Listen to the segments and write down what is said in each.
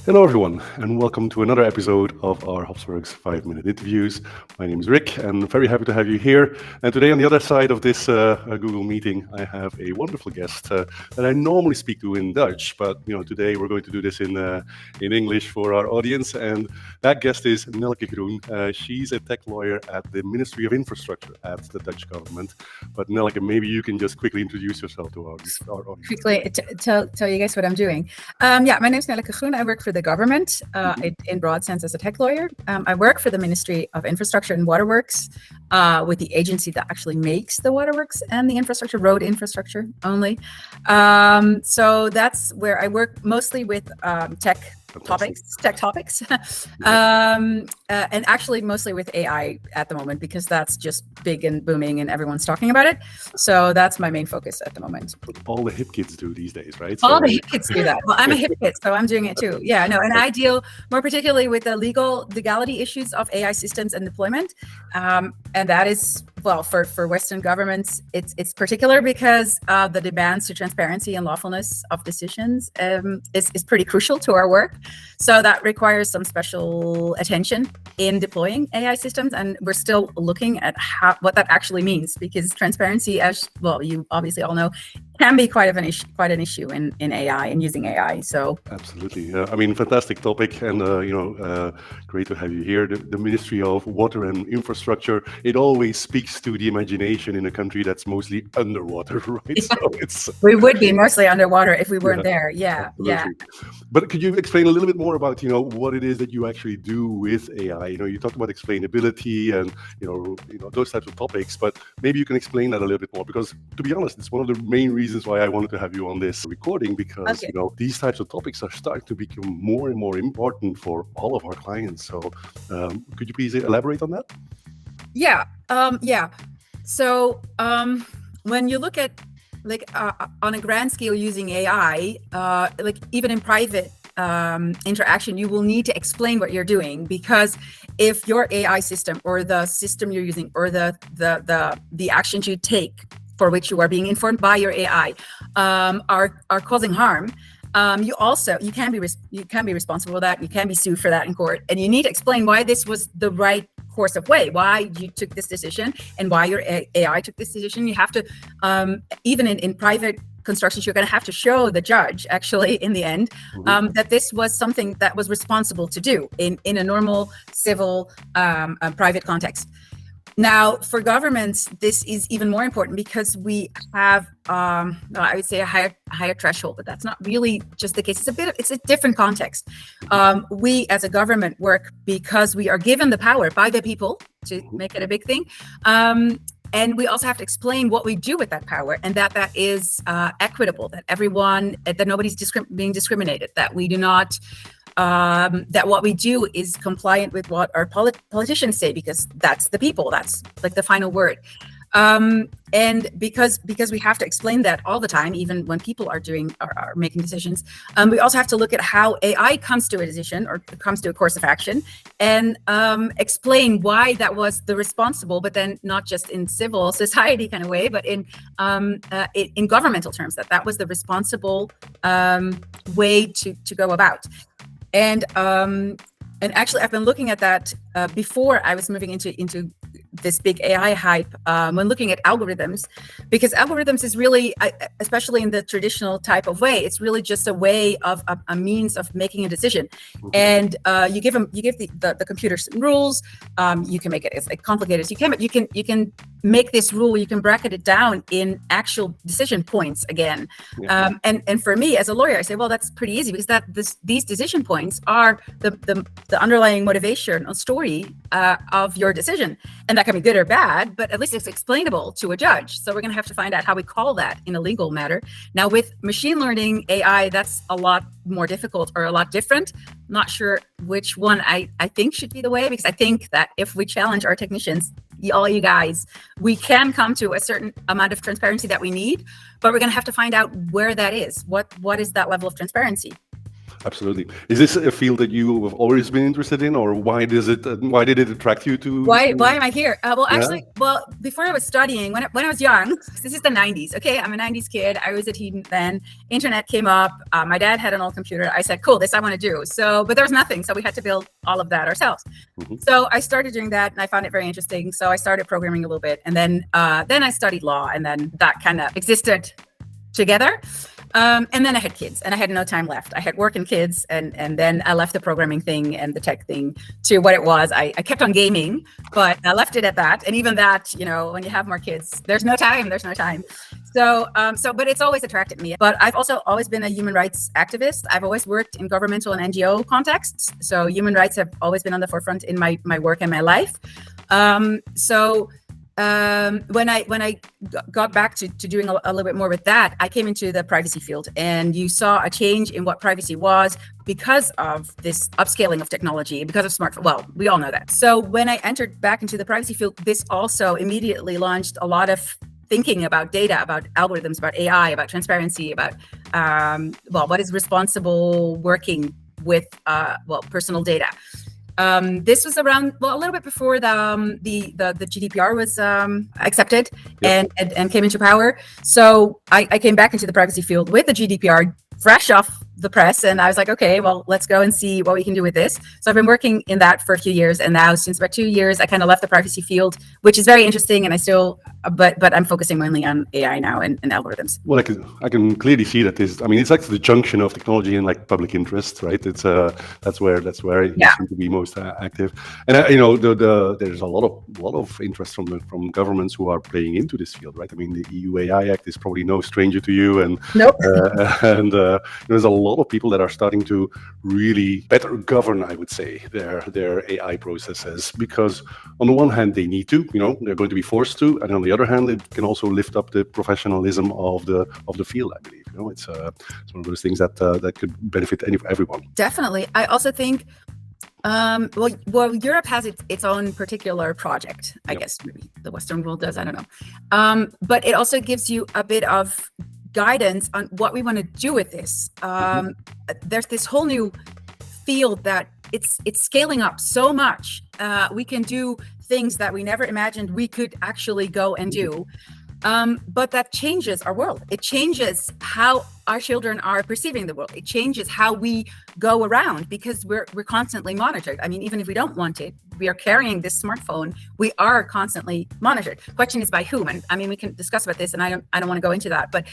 Hello, everyone, and welcome to another episode of our Hopsworks 5-minute interviews. My name is Rick, and very happy to have you here. And today, on the other side of this Google meeting, I have a wonderful guest that I normally speak to in Dutch, but today we're going to do this in English for our audience. And that guest is Nelleke Groen. She's a tech lawyer at the Ministry of Infrastructure at the Dutch government. But Nelleke, maybe you can just quickly introduce yourself to our audience. Quickly tell you guys what I'm doing. My name is Nelleke Groen. I work for the government in broad sense as a tech lawyer. I work for the Ministry of Infrastructure and Waterworks with the agency that actually makes the waterworks and the infrastructure, road infrastructure only. So that's where I work mostly with tech topics, and actually mostly with AI at the moment because that's just big and booming and everyone's talking about it. So that's my main focus at the moment. All the hip kids do these days, right? All the hip kids do that. Well, I'm a hip kid, so I'm doing it too. Yeah, no, and I deal more particularly with the legality issues of AI systems and deployment, and that is, well, for Western governments, it's particular because the demands to transparency and lawfulness of decisions is pretty crucial to our work. So that requires some special attention in deploying AI systems, and we're still looking at what that actually means because transparency, as well, you obviously all know, can be quite an issue in AI and using AI. So absolutely, fantastic topic, and great to have you here. The Ministry of Water and Infrastructure, it always speaks to the imagination in a country that's mostly underwater, right? So we would be mostly underwater if we weren't there. Yeah. But could you explain a little bit more about what it is that you actually do with AI? You talked about explainability and those types of topics, but maybe you can explain that a little bit more, because to be honest, it's one of the main reasons why I wanted to have you on this recording, because these types of topics are starting to become more and more important for all of our clients. So could you please elaborate on that? Yeah. So when you look at on a grand scale using AI, even in private interaction, you will need to explain what you're doing, because if your AI system or the system you're using or the actions you take for which you are being informed by your AI are causing harm, you can be responsible for that. You can be sued for that in court, and you need to explain why this was the right course of way, why you took this decision and why your AI took this decision. You have to, even in private constructions, you're going to have to show the judge, actually, in the end, that this was something that was responsible to do in a normal civil private context. Now, for governments, this is even more important because we have, I would say, a higher threshold, but that's not really just the case. It's a different context. We, as a government, work because we are given the power by the people to make it a big thing. And we also have to explain what we do with that power, and that is equitable, that nobody's being discriminated, that we do not. That what we do is compliant with what our politicians say, because that's the people, that's like the final word. And because we have to explain that all the time, even when people are making decisions, we also have to look at how AI comes to a decision or comes to a course of action, and explain why that was the responsible, but then not just in civil society kind of way, but in governmental terms, that was the responsible way to go about. And actually, I've been looking at that before I was moving into this big AI hype, when looking at algorithms, because algorithms is really, especially in the traditional type of way, it's really just a way of a means of making a decision. And you give the computer some rules. You can make it as complicated as you can, but you can make this rule, you can bracket it down in actual decision points again. And for me as a lawyer, I say, well, that's pretty easy, because these decision points are the underlying motivation or story of your decision. And that can be good or bad, but at least it's explainable to a judge. So we're going to have to find out how we call that in a legal matter. Now, with machine learning AI, that's a lot more difficult or a lot different. Not sure which one I think should be the way, because I think that if we challenge our technicians, all you guys, we can come to a certain amount of transparency that we need, but we're going to have to find out where that is. What is that level of transparency? Absolutely. Is this a field that you have always been interested in, or why did it attract you to? Why am I here? Well, Yeah. actually, before I was studying, when I was young, this is the 90s. Okay, I'm a 90s kid. I was a teen then. Internet came up. My dad had an old computer. I said, cool, this I want to do. So, but there was nothing. So we had to build all of that ourselves. So I started doing that and I found it very interesting. So I started programming a little bit, and then I studied law, and then that kind of existed together. And then I had kids and I had no time left. I had work and kids, and then I left the programming thing and the tech thing to what it was. I kept on gaming, but I left it at that. And even that, when you have more kids, there's no time. So, but it's always attracted me. But I've also always been a human rights activist. I've always worked in governmental and NGO contexts. So human rights have always been on the forefront in my work and my life. When I got back to doing a little bit more with that, I came into the privacy field, and you saw a change in what privacy was because of this upscaling of technology, because of smartphone. Well, we all know that. So when I entered back into the privacy field, this also immediately launched a lot of thinking about data, about algorithms, about AI, about transparency, about what is responsible working with personal data. This was around a little bit before the GDPR was accepted. Yep. and came into power. So I came back into the privacy field with the GDPR fresh off the press, and I was like, okay, well, let's go and see what we can do with this. So I've been working in that for a few years, and now since about 2 years, I kind of left the privacy field, which is very interesting, and I still, but I'm focusing mainly on AI now and algorithms. Well, I can clearly see that it's like the junction of technology and like public interest, right? It's that's where you seem to be most active, and there's a lot of interest from governments who are playing into this field, right? I mean, the EU AI Act is probably no stranger to you, and nope. There's a lot of people that are starting to really better govern, I would say, their AI processes, because on the one hand they need to, they're going to be forced to, and on the other hand it can also lift up the professionalism of the field. I believe it's one of those things that could benefit everyone. Definitely. I also think Europe has its own particular project. I guess maybe the Western world does. I don't know. But it also gives you a bit of guidance on what we want to do with this. There's this whole new field that it's scaling up so much. We can do things that we never imagined we could actually go and do. But that changes our world. It changes how our children are perceiving the world. It changes how we go around, because we're constantly monitored. I mean, even if we don't want it, we are carrying this smartphone. We are constantly monitored. Question is by whom? And I mean, we can discuss about this, and I don't want to go into that. But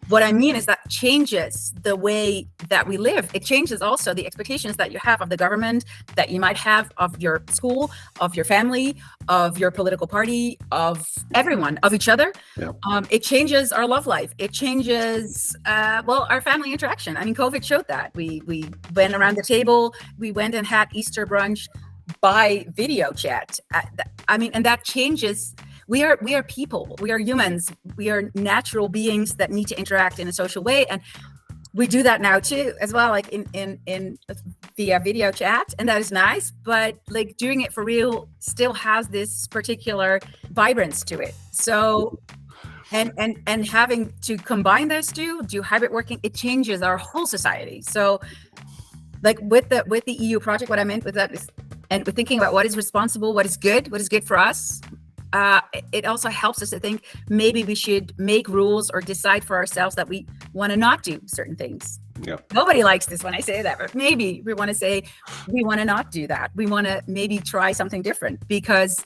what I mean is that changes the way that we live. It changes also the expectations that you have of the government, that you might have of your school, of your family, of your political party, of everyone, of each other. Yeah. It changes our love life. It changes, our family interaction. I mean, COVID showed that. We went around the table. We went and had Easter brunch by video chat. I mean, and that changes. We are people. We are humans. We are natural beings that need to interact in a social way, and we do that now too, as well, like in via video chat, and that is nice. But like doing it for real still has this particular vibrance to it. So, and having to combine those two, do hybrid working, it changes our whole society. So, like with the EU project, what I meant with that is, and we're thinking about what is responsible, what is good for us. It also helps us to think maybe we should make rules or decide for ourselves that we want to not do certain things. Yeah. Nobody likes this when I say that, but maybe we want to say we want to not do that. We want to maybe try something different because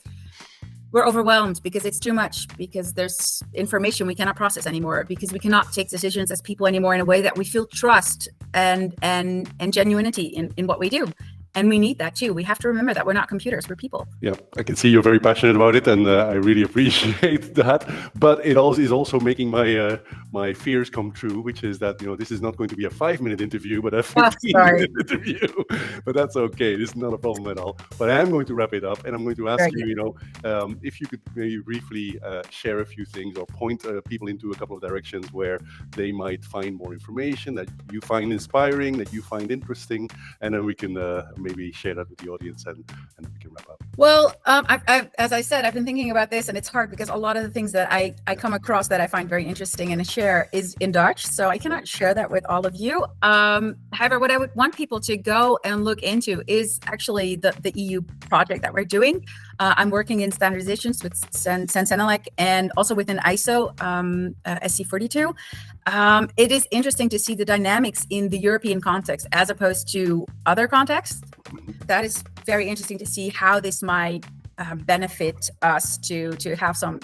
we're overwhelmed, because it's too much, because there's information we cannot process anymore, because we cannot take decisions as people anymore in a way that we feel trust and genuinity in what we do. And we need that too. We have to remember that we're not computers, we're people. Yeah, I can see you're very passionate about it, and I really appreciate that. But it also is also making my fears come true, which is that this is not going to be a 5-minute interview, but a 15-minute interview. But that's okay. This is not a problem at all. But I am going to wrap it up, and I'm going to ask you, if you could maybe briefly share a few things or point people into a couple of directions where they might find more information that you find inspiring, that you find interesting, and then we can maybe share that with the audience, and we can wrap up. Well, as I said, I've been thinking about this, and it's hard because a lot of the things that I come across that I find very interesting and share is in Dutch, so I cannot share that with all of you. However, what I would want people to go and look into is actually the EU project that we're doing. I'm working in standardizations with Nelleke and also within ISO SC42. It is interesting to see the dynamics in the European context as opposed to other contexts. That is very interesting to see how this might benefit us to have some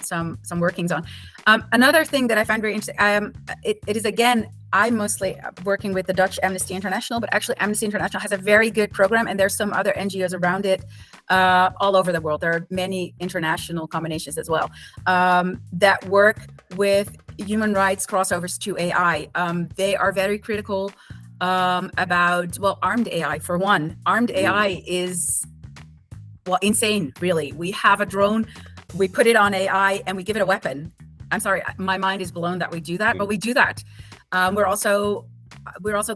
workings on. Another thing that I find very interesting, it is again, I'm mostly working with the Dutch Amnesty International, but actually Amnesty International has a very good program, and there's some other NGOs around it all over the world. There are many international combinations as well that work with human rights crossovers to AI. They are very critical about, well, armed AI for one. Armed AI is, well, insane, really. We have a drone, we put it on AI, and we give it a weapon. I'm sorry, my mind is blown that we do that, but we do that. We're also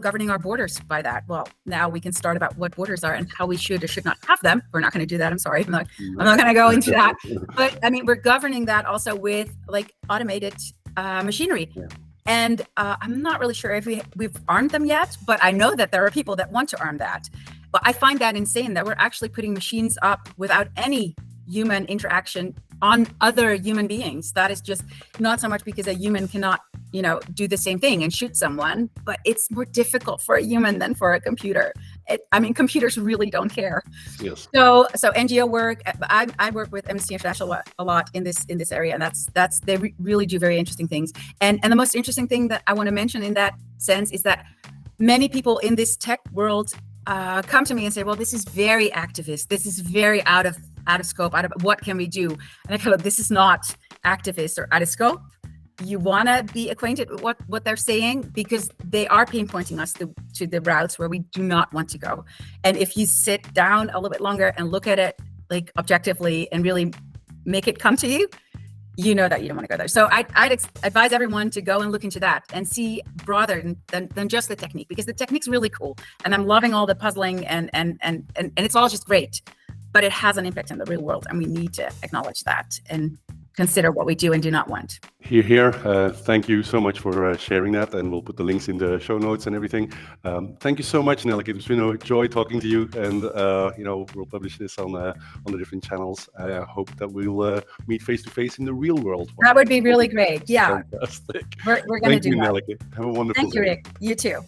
governing our borders by that. Well, now we can start about what borders are and how we should or should not have them. We're not going to do that. I'm sorry. I'm not going to go into that. But I mean, we're governing that also with like automated machinery. Yeah. And I'm not really sure if we've armed them yet, but I know that there are people that want to arm that. But I find that insane that we're actually putting machines up without any human interaction on other human beings. That is just not so much because a human cannot, do the same thing and shoot someone, but it's more difficult for a human than for a computer. Computers really don't care. Yes. So NGO work, I work with Amnesty International a lot in this area, and that's they really do very interesting things. And the most interesting thing that I want to mention in that sense is that many people in this tech world come to me and say, well, this is very activist. This is very out of scope. What can we do? And I go, this is not activist or out of scope. You want to be acquainted with what they're saying, because they are pinpointing us to the routes where we do not want to go. And if you sit down a little bit longer and look at it like objectively and really make it come to you, you know that you don't want to go there. So I'd advise everyone to go and look into that and see broader than just the technique, because the technique's really cool. And I'm loving all the puzzling and it's all just great, but it has an impact in the real world. And we need to acknowledge that and consider what we do and do not want. Here. Thank you so much for sharing that, and we'll put the links in the show notes and everything. Thank you so much, Nelleke. It was a joy talking to you, and we'll publish this on the different channels. I hope that we'll meet face to face in the real world. That would be really great. Yeah, fantastic. We're going to do that. Thank you, Nelleke. Have a wonderful day. Thank you, Rick. You too.